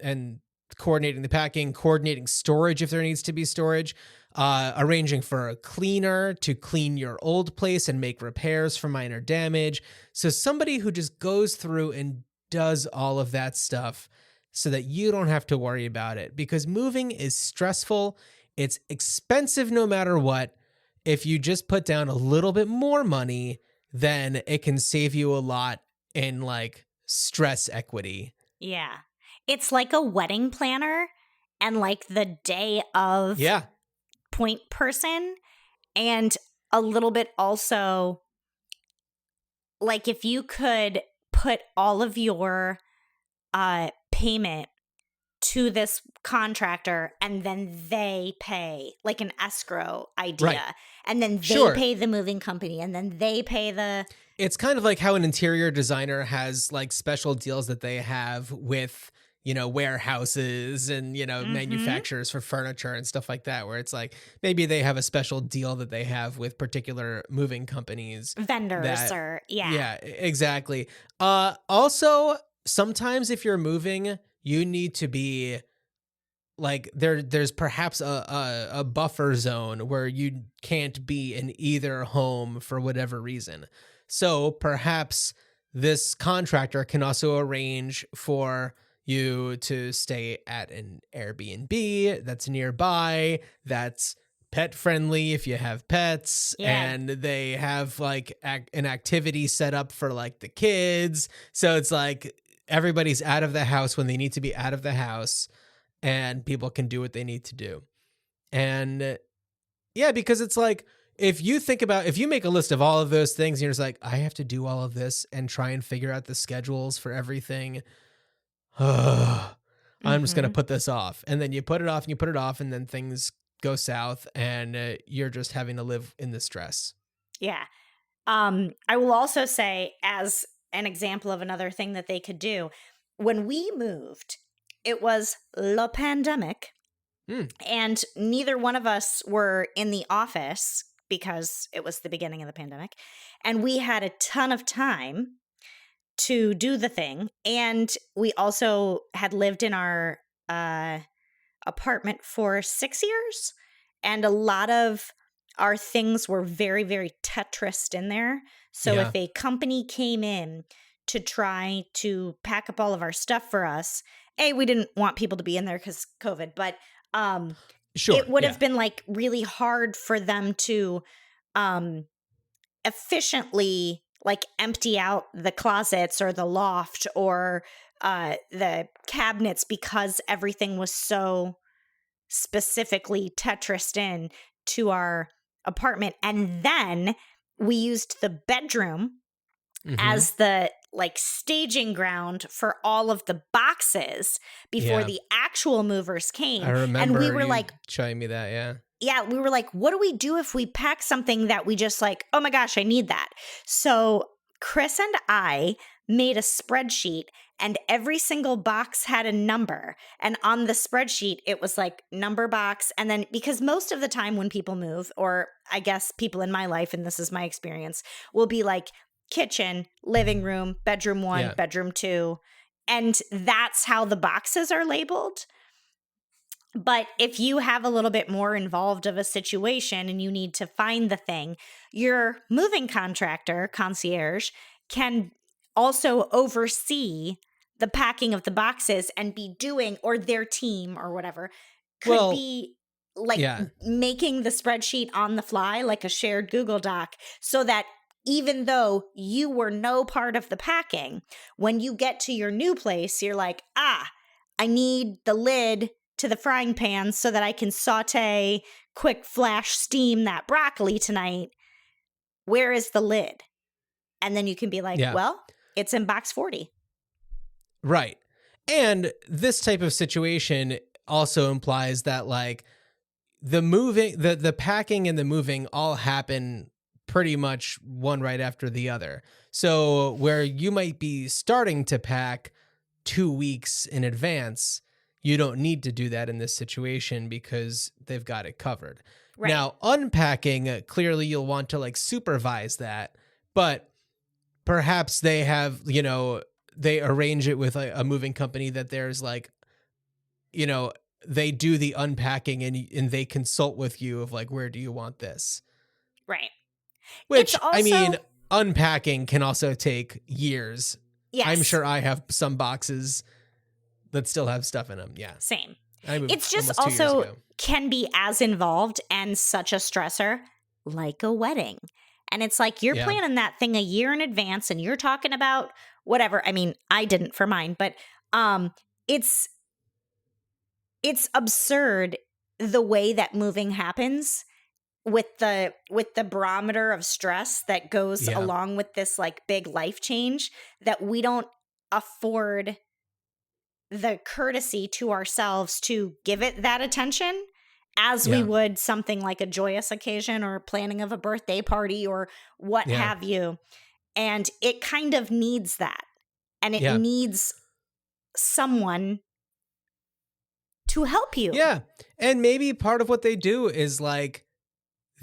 and coordinating the packing, coordinating storage if there needs to be storage, arranging for a cleaner to clean your old place and make repairs for minor damage. So somebody who just goes through and does all of that stuff so that you don't have to worry about it, because moving is stressful. It's expensive no matter what. If you just put down a little bit more money, then it can save you a lot in like stress equity. Yeah. It's like a wedding planner and like the day of point person, and a little bit also like if you could put all of your payment to this contractor, and then they pay, like an escrow idea. Right. And then they Sure. pay the moving company, and then they pay the... It's kind of like how an interior designer has like special deals that they have with, warehouses and, manufacturers for furniture and stuff like that, where it's like maybe they have a special deal that they have with particular moving companies. Vendors Yeah, exactly. Also, sometimes if you're moving, you need to be like there's perhaps a buffer zone where you can't be in either home for whatever reason. So perhaps this contractor can also arrange for you to stay at an Airbnb that's nearby, that's pet friendly if you have pets, and they have like an activity set up for like the kids. So it's like everybody's out of the house when they need to be out of the house, and people can do what they need to do. And yeah, because it's like, if you make a list of all of those things and you're just like, I have to do all of this and try and figure out the schedules for everything. I'm just going to put this off. And then you put it off and you put it off, and then things go south, and you're just having to live in the stress. Yeah. I will also say, as an example of another thing that they could do, when we moved, it was the pandemic, and neither one of us were in the office because it was the beginning of the pandemic, and we had a ton of time to do the thing. And we also had lived in our apartment for 6 years, and a lot of our things were very, very Tetrised in there. So if a company came in to try to pack up all of our stuff for us, we didn't want people to be in there because COVID, but Sure, it would have been like really hard for them to efficiently like empty out the closets or the loft or the cabinets, because everything was so specifically Tetrised in to our apartment. And then we used the bedroom as the like staging ground for all of the boxes before the actual movers came. I remember, and we were you like showing me that. Yeah, we were like, what do we do if we pack something that we just like, oh my gosh, I need that? So Chris and I made a spreadsheet, and every single box had a number. And on the spreadsheet, it was like number box. And then, because most of the time when people move, or I guess people in my life, and this is my experience, will be like kitchen, living room, bedroom 1, bedroom 2. And that's how the boxes are labeled. But if you have a little bit more involved of a situation and you need to find the thing, your moving contractor, concierge, can also oversee the packing of the boxes and be doing, or their team or whatever, could be like making the spreadsheet on the fly, like a shared Google Doc, so that even though you were no part of the packing, when you get to your new place, you're like, I need the lid to the frying pan so that I can saute, quick flash steam that broccoli tonight. Where is the lid? And then you can be like, well, it's in box 40. Right. And this type of situation also implies that like the packing and the moving all happen pretty much one right after the other. So where you might be starting to pack 2 weeks in advance, you don't need to do that in this situation because they've got it covered. Right. Now, unpacking, clearly you'll want to like supervise that, but perhaps they have, they arrange it with a moving company that there's like, they do the unpacking and they consult with you of like, where do you want this? Right. Which, also, I mean, unpacking can also take years. Yes. I'm sure I have some boxes that still have stuff in them. Yeah. Same. It's just also can be as involved and such a stressor like a wedding. And it's like you're planning that thing a year in advance and you're talking about whatever. I mean, I didn't for mine, but it's absurd the way that moving happens with the barometer of stress that goes along with this like big life change that we don't afford the courtesy to ourselves to give it that attention as we Yeah. would something like a joyous occasion or planning of a birthday party or what Yeah. have you. And it kind of needs that. And it Yeah. needs someone to help you. Yeah. And maybe part of what they do is like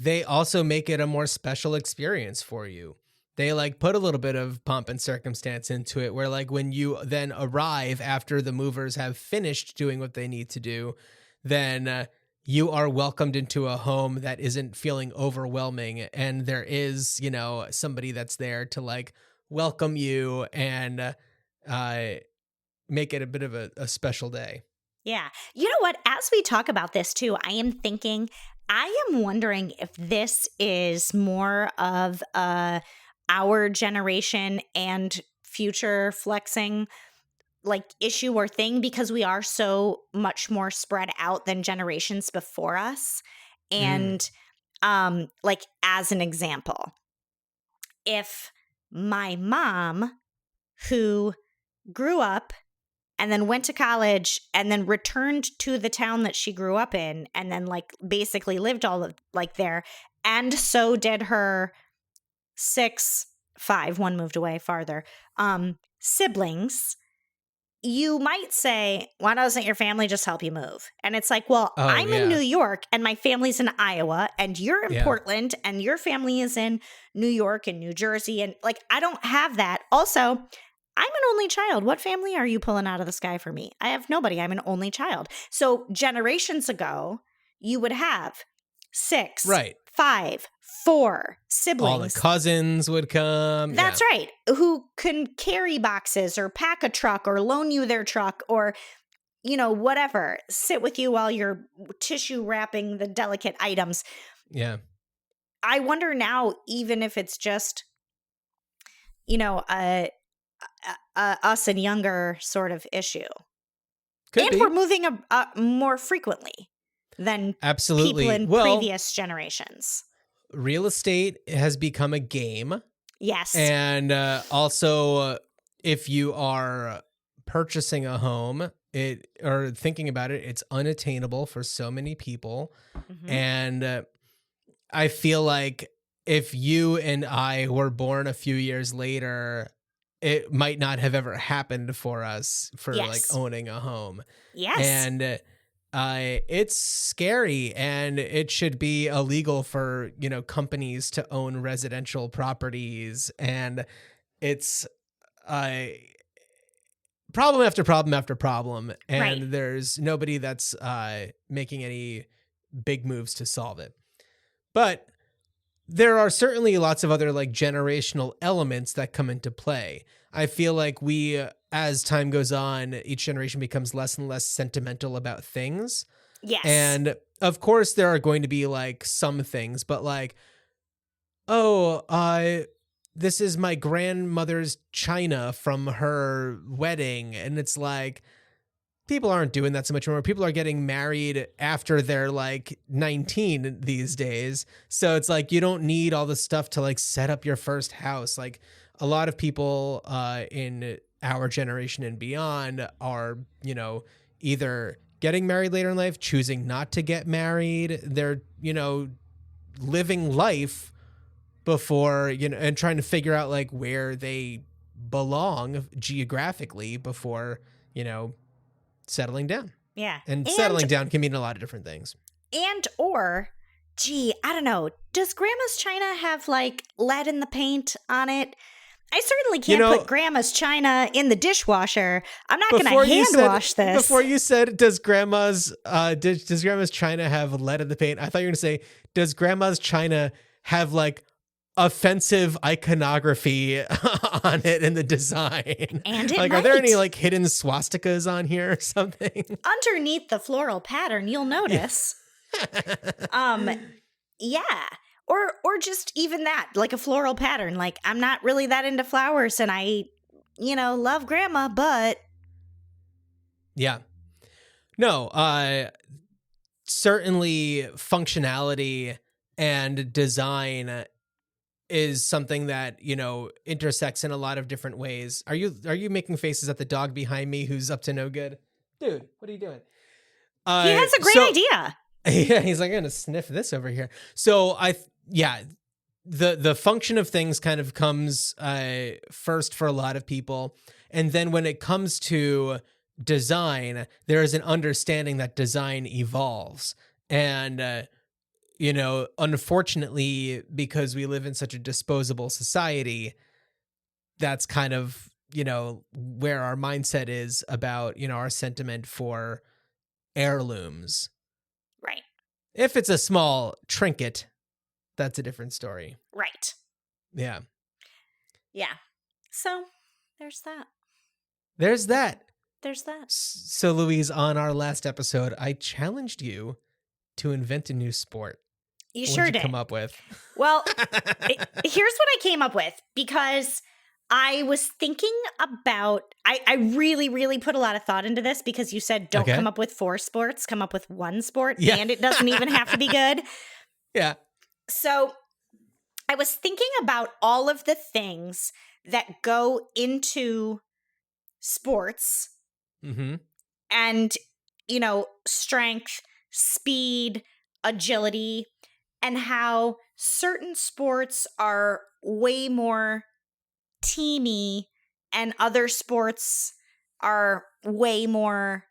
they also make it a more special experience for you. They like put a little bit of pomp and circumstance into it where like when you then arrive after the movers have finished doing what they need to do, then you are welcomed into a home that isn't feeling overwhelming. And there is, you know, somebody that's there to like welcome you and make it a bit of a special day. Yeah. You know what? As we talk about this too, I am wondering if this is more of our generation and future flexing like issue or thing because we are so much more spread out than generations before us. And like as an example, if my mom who grew up and then went to college and then returned to the town that she grew up in and then like basically lived all of like there, and so did her one moved away farther, siblings, you might say, why doesn't your family just help you move? And it's like, well, Oh, I'm yeah. in New York and my family's in Iowa and you're in Yeah. Portland and your family is in New York and New Jersey. And like, I don't have that. Also, I'm an only child. What family are you pulling out of the sky for me? I have nobody. I'm an only child. So generations ago, you would have 6, Right. 5, 4 siblings. All the cousins would come. That's right. Who can carry boxes or pack a truck or loan you their truck or, you know, whatever. Sit with you while you're tissue wrapping the delicate items. Yeah. I wonder now, even if it's just, you know, us and younger sort of issue. Could and be. we're moving more frequently than Absolutely. people in Well, previous generations. real estate has become a game. Yes. And also, if you are purchasing a home, or thinking about it, it's unattainable for so many people. Mhm. And I feel like if you and I were born a few years later, it might not have ever happened for us for Yes. like owning a home. Yes. And it's scary, and it should be illegal for, you know, companies to own residential properties. And it's problem after problem after problem. And Right. there's nobody that's making any big moves to solve it. But there are certainly lots of other like generational elements that come into play. I feel like we, as time goes on, each generation becomes less and less sentimental about things. Yes. And of course there are going to be like some things, but like, oh, this is my grandmother's china from her wedding. And it's like, people aren't doing that so much more. People are getting married after they're like 19 these days. So it's like, you don't need all the stuff to like set up your first house. Like a lot of people in our generation and beyond are, you know, either getting married later in life, choosing not to get married. They're, you know, living life before, you know, and trying to figure out like where they belong geographically before, you know, settling down. Yeah. And settling down can mean a lot of different things. And or, gee, I don't know. Does Grandma's China have like lead in the paint on it? I certainly can't put Grandma's China in the dishwasher. I'm not going to hand wash this. Before you said, does Grandma's China have lead in the paint? I thought you were going to say, does Grandma's China have like offensive iconography on it in the design? And it like, might. Are there any like hidden swastikas on here or something? Underneath the floral pattern, you'll notice. Yeah. Or just even that, like a floral pattern. Like, I'm not really that into flowers and I, you know, love Grandma, but. Yeah. No, certainly functionality and design is something that, intersects in a lot of different ways. Are you making faces at the dog behind me who's up to no good? Dude, what are you doing? He has a great idea. Yeah, he's like, I'm gonna sniff this over here. So the function of things kind of comes first for a lot of people, and then when it comes to design, there is an understanding that design evolves, and unfortunately, because we live in such a disposable society, that's kind of where our mindset is about our sentiment for heirlooms. Right. If it's a small trinket, that's a different story. Right. Yeah. Yeah. So there's that. There's that. There's that. So, Louise, on our last episode, I challenged you to invent a new sport. You What sure did you did. come up with? Well, here's what I came up with, because I was thinking about, I really, really put a lot of thought into this, because you said don't Okay. come up with 4 sports, come up with 1 sport, Yeah. and it doesn't even have to be good. Yeah. So I was thinking about all of the things that go into sports Mm-hmm. and, strength, speed, agility, and how certain sports are way more teamy and other sports are way more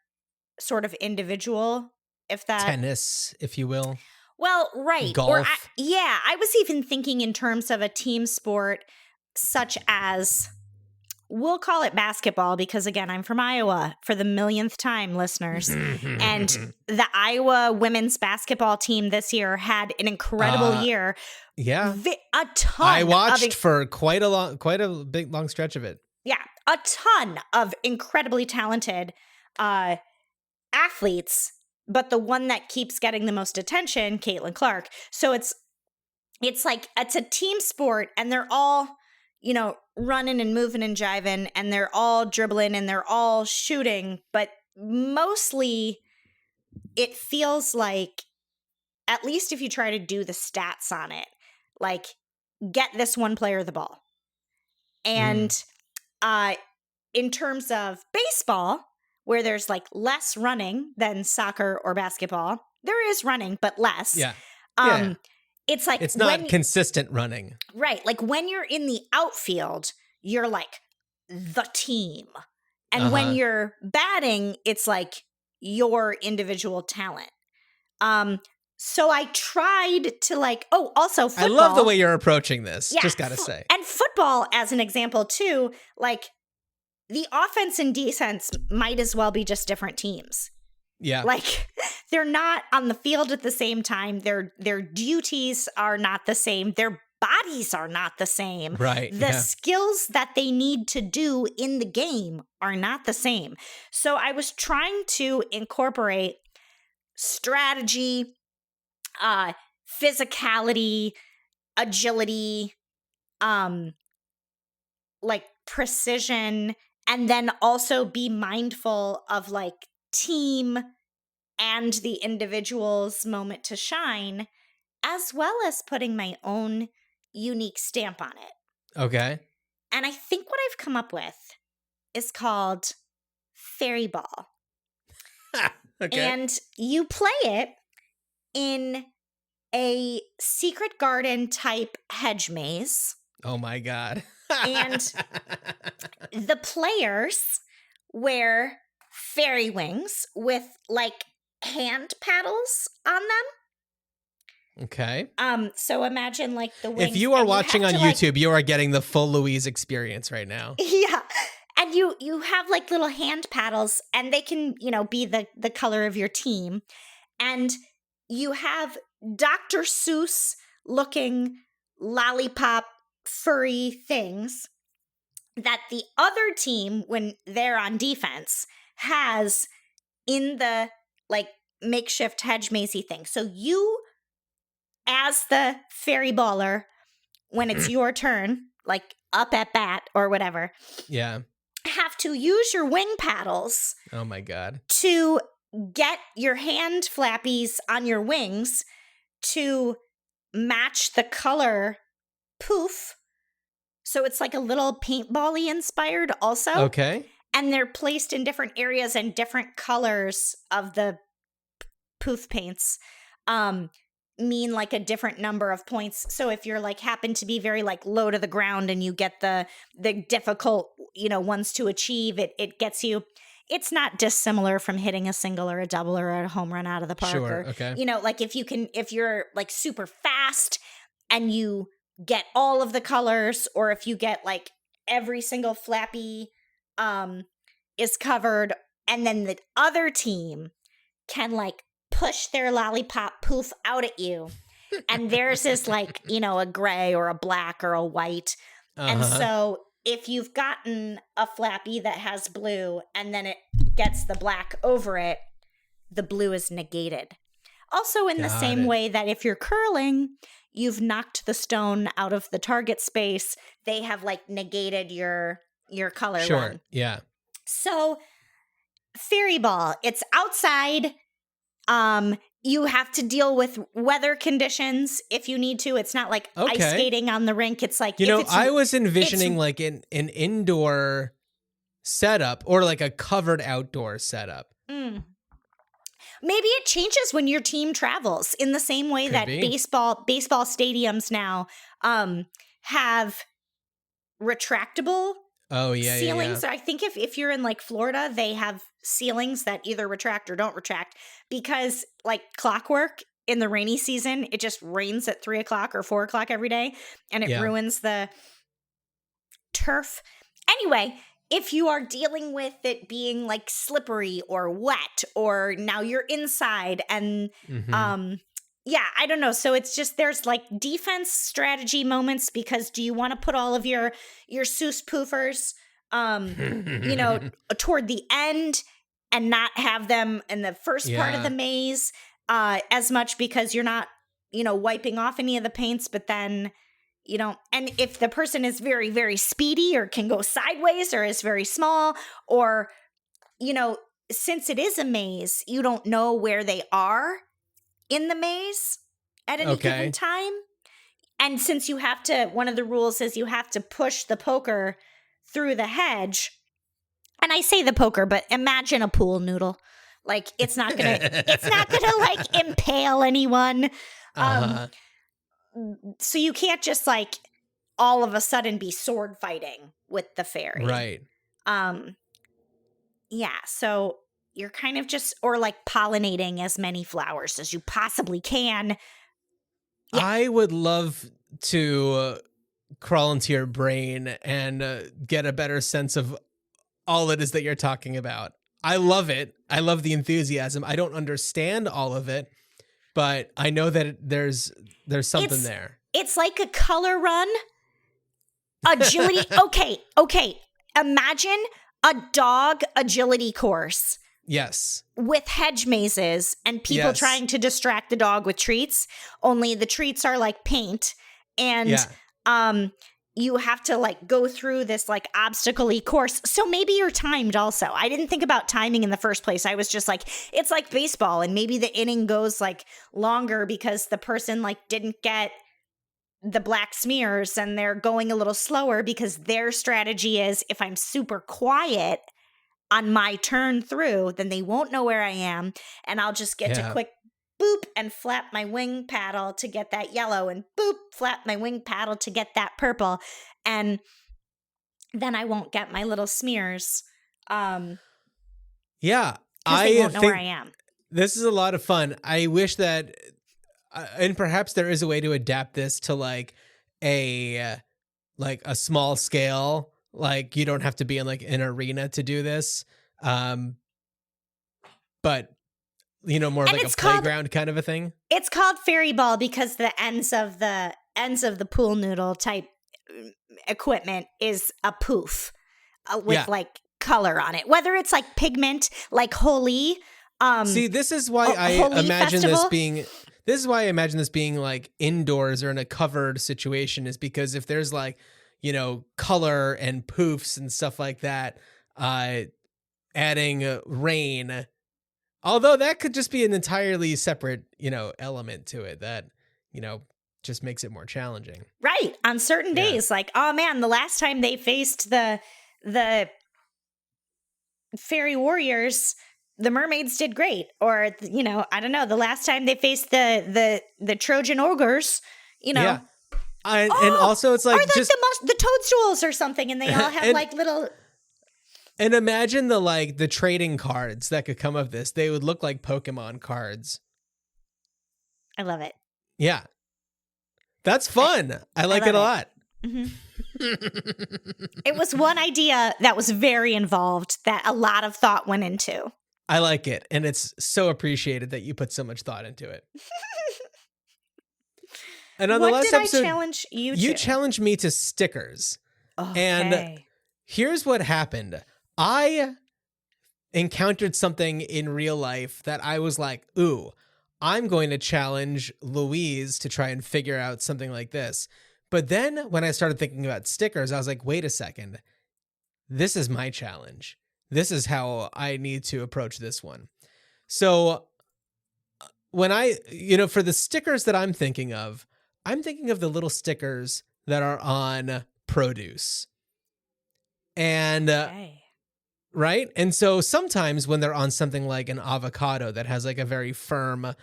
sort of individual, if that Tennis, if you will. Well, right. Golf. Or I was even thinking in terms of a team sport such as, we'll call it basketball, because again, I'm from Iowa for the millionth time, listeners. And the Iowa women's basketball team this year had an incredible year. Yeah. A ton. I watched for quite a big long stretch of it. Yeah, a ton of incredibly talented athletes, but the one that keeps getting the most attention, Caitlin Clark. So it's like it's a team sport, and they're all, running and moving and jiving, and they're all dribbling and they're all shooting, but mostly it feels like, at least if you try to do the stats on it, like, get this one player the ball. And in terms of baseball, where there's like less running than soccer or basketball, there is running, but less. Yeah. It's like, it's not consistent running. Right. Like when you're in the outfield, you're like the team. And when you're batting, it's like your individual talent. So I tried to also football. I love the way you're approaching this. Yeah, just gotta say. And football, as an example, too, like the offense and defense might as well be just different teams. Yeah. Like they're not on the field at the same time. Their duties are not the same. Their bodies are not the same. Right. The skills that they need to do in the game are not the same. So I was trying to incorporate strategy, physicality, agility, like precision, and then also be mindful of like team and the individual's moment to shine, as well as putting my own unique stamp on it. Okay. And I think what I've come up with is called Fairy Ball. Okay. And you play it in a secret garden type hedge maze. Oh my God. And the players wear fairy wings with like hand paddles on them. Okay. So imagine like the wings. If you are and watching on have to, YouTube, you are getting the full Louise experience right now. Yeah. And you have like little hand paddles, and they can, be the color of your team. And you have Dr. Seuss looking lollipop furry things that the other team, when they're on defense, has in the like makeshift hedge mazy thing. So you, as the fairy baller, when it's your turn, like up at bat or whatever, Yeah. have to use your wing paddles Oh my God. to get your hand flappies on your wings to match the color poof. So it's like a little paintball-y inspired also. Okay. And they're placed in different areas and different colors of the poof paints mean like a different number of points. So if you're like happen to be very like low to the ground and you get the difficult, ones to achieve, it gets you. It's not dissimilar from hitting a single or a double or a home run out of the park. Sure. Or, Okay. like if you're like super fast and you get all of the colors, or if you get like every single flappy is covered, and then the other team can like push their lollipop poof out at you, and theirs is like a gray or a black or a white. And so if you've gotten a flappy that has blue and then it gets the black over it, the blue is negated. Also, in the same way that if you're curling, you've knocked the stone out of the target space, they have like negated your color one. Yeah. So fairy ball, it's outside. You have to deal with weather conditions if you need to. It's not like ice skating on the rink. It's like I was envisioning like an indoor setup or like a covered outdoor setup. Maybe it changes when your team travels in the same way that baseball stadiums now have retractable ceilings. Yeah. I think if you're in like Florida, they have ceilings that either retract or don't retract, because like clockwork in the rainy season, it just rains at 3:00 or 4:00 every day, and it ruins the turf. Anyway, if you are dealing with it being like slippery or wet, or now you're inside and I don't know. So it's just, there's like defense strategy moments, because do you want to put all of your Seuss poofers, toward the end and not have them in the first part of the maze as much, because you're not, wiping off any of the paints, but then, and if the person is very, very speedy or can go sideways or is very small, or, since it is a maze, you don't know where they are in the maze at any given time. And since you have to, one of the rules is you have to push the poker through the hedge. And I say the poker, but imagine a pool noodle. Like it's not gonna like impale anyone. So you can't just like all of a sudden be sword fighting with the fairy. Right. Yeah. So you're kind of just, or like pollinating as many flowers as you possibly can. Yeah. I would love to crawl into your brain and get a better sense of all it is that you're talking about. I love it. I love the enthusiasm. I don't understand all of it, but I know that there's something there. It's like a color run. Agility. Okay. Imagine a dog agility course. Yes. With hedge mazes and people trying to distract the dog with treats, only the treats are like paint, and you have to like go through this like obstacle-y course. So maybe you're timed also. I didn't think about timing in the first place. I was just like, it's like baseball, and maybe the inning goes like longer because the person like didn't get the black smears and they're going a little slower because their strategy is, if I'm super quiet on my turn through, then they won't know where I am, and I'll just get to quick boop and flap my wing paddle to get that yellow, and boop, flap my wing paddle to get that purple, and then I won't get my little smears. I they won't know think where I am. This is a lot of fun. I wish that, and perhaps there is a way to adapt this to like a small scale. Like you don't have to be in like an arena to do this, but more like a playground kind of a thing. It's called fairy ball because the ends of the pool noodle type equipment is a poof with like color on it, whether it's like pigment, like Holi. See, this is why I imagine this being. This is why I imagine this being like indoors or in a covered situation, is because if there's like, color and poofs and stuff like that, adding rain, although that could just be an entirely separate, element to it that, just makes it more challenging. Right. On certain Yeah. days, like, oh man, the last time they faced the fairy warriors, the mermaids did great. Or, you know, I don't know, the last time they faced the Trojan ogres, you know. Yeah. And also it's like, or like just the toadstools or something, and they all have And- like little. and imagine the trading cards that could come of this. They would look like Pokemon cards. I love it. Yeah. That's fun. I like it a love lot. Mhm. It was one idea that was very involved that a lot of thought went into. I like it. And it's so appreciated that you put so much thought into it. And on What the last did episode, I challenge you to? you challenged me to stickers. Okay. And here's what happened. I encountered something in real life that I was like, ooh, I'm going to challenge Louise to try and figure out something like this. But then when I started thinking about stickers, I was like, wait a second. This is my challenge. This is how I need to approach this one. So when for the stickers that I'm thinking of the little stickers that are on produce. And Okay. right? And so sometimes when they're on something like an avocado that has like a very firm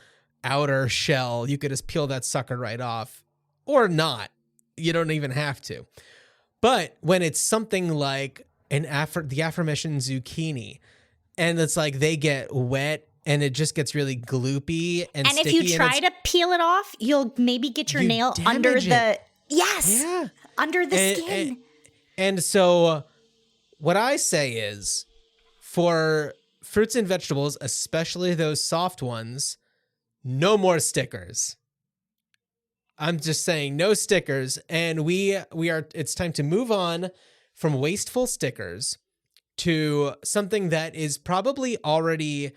outer shell, you could just peel that sucker right off, or not. You don't even have to. But when it's something like the aforementioned zucchini, and it's like they get wet and it just gets really gloopy and And if sticky, you try to peel it off, you'll maybe get your You nail under damage the it. yes, yeah. under the And- skin. And so what I say is, for fruits and vegetables, especially those soft ones, no more stickers. I'm just saying no stickers. And it's time to move on from wasteful stickers to something that is probably already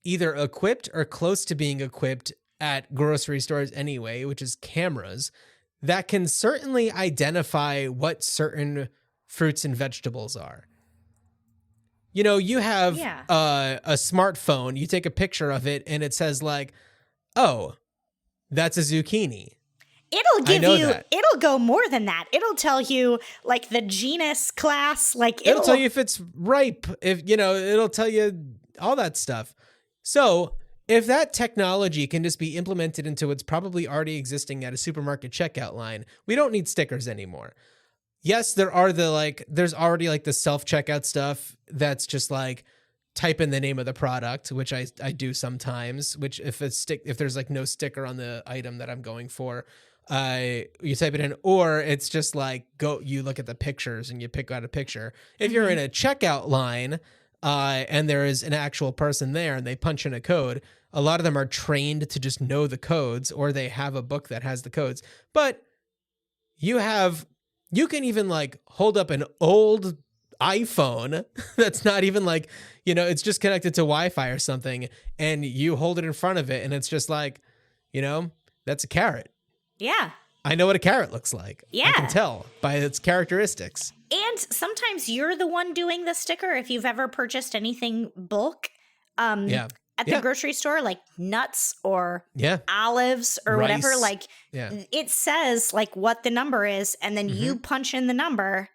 either equipped or close to being equipped at grocery stores anyway, which is cameras that can certainly identify what certain fruits and vegetables are. You know, you have Yeah. a smartphone, you take a picture of it and it says like, oh, that's a zucchini. It'll give know you. that. It'll go more than that. It'll tell you like the genus, class. Like It'll tell you if it's ripe, it'll tell you all that stuff. So if that technology can just be implemented into what's probably already existing at a supermarket checkout line, we don't need stickers anymore. Yes, there's already like the self-checkout stuff that's just like type in the name of the product, which I do sometimes, which if there's like no sticker on the item that I'm going for, you type it in, or it's just like you look at the pictures and you pick out a picture. If you're in a checkout line, and there is an actual person there and they punch in a code, a lot of them are trained to just know the codes, or they have a book that has the codes. But you can even like hold up an old iPhone that's not even like, it's just connected to Wi-Fi or something, and you hold it in front of it and it's just like, that's a carrot. yeah. I know what a carrot looks like. I Yeah. can tell by its characteristics. And sometimes you're the one doing the sticker if you've ever purchased anything bulk. Yeah. At the Yeah. grocery store, like nuts or Yeah. olives or whatever, Rice. like Yeah. it says like what the number is, and then you punch in the number.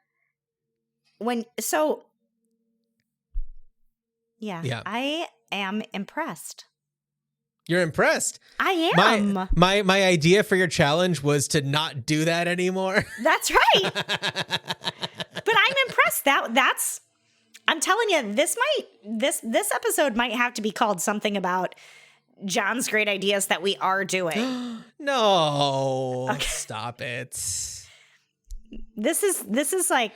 Yeah. I am impressed. You're impressed. I am. My idea for your challenge was to not do that anymore. That's right. But I'm impressed. I'm telling you, this episode might have to be called something about John's great ideas that we are doing. No. Okay. Stop it. This is like,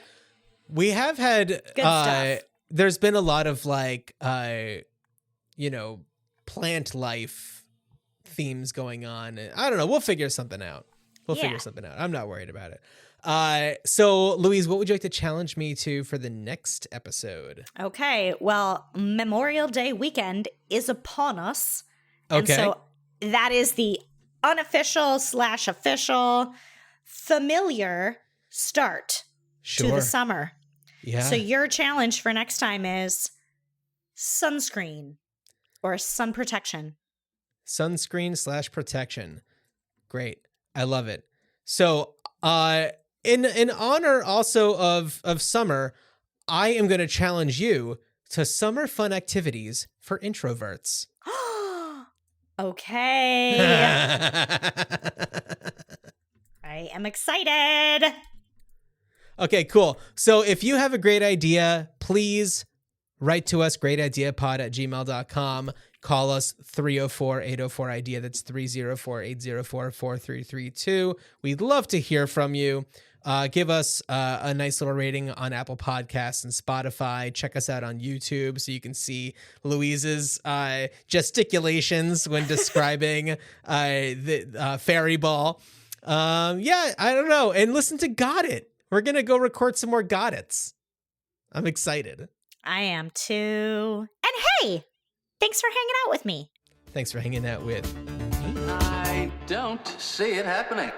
we have had good stuff. There's been a lot of like plant life themes going on. I don't know. We'll figure something out. I'm not worried about it. So Louise, what would you like to challenge me to for the next episode? Okay, well, Memorial Day weekend is upon us. Okay. And so that is the unofficial/official familiar start to the summer. Yeah. So your challenge for next time is sunscreen or sun protection. Sunscreen/protection. Great. I love it. So, in honor also of summer, I am going to challenge you to summer fun activities for introverts. Okay. I am excited. Okay, cool. So if you have a great idea, please write to us, greatideapod@gmail.com. Call us 304-804-IDEA. That's 304-804-4332. We'd love to hear from you. Give us a nice little rating on Apple Podcasts and Spotify. Check us out on YouTube so you can see Louise's gesticulations when describing the fairy ball. Yeah, I don't know. And listen to Got It. We're going to go record some more Got It's. I'm excited. I am too. And hey, thanks for hanging out with me. Thanks for hanging out with me. I don't see it happening.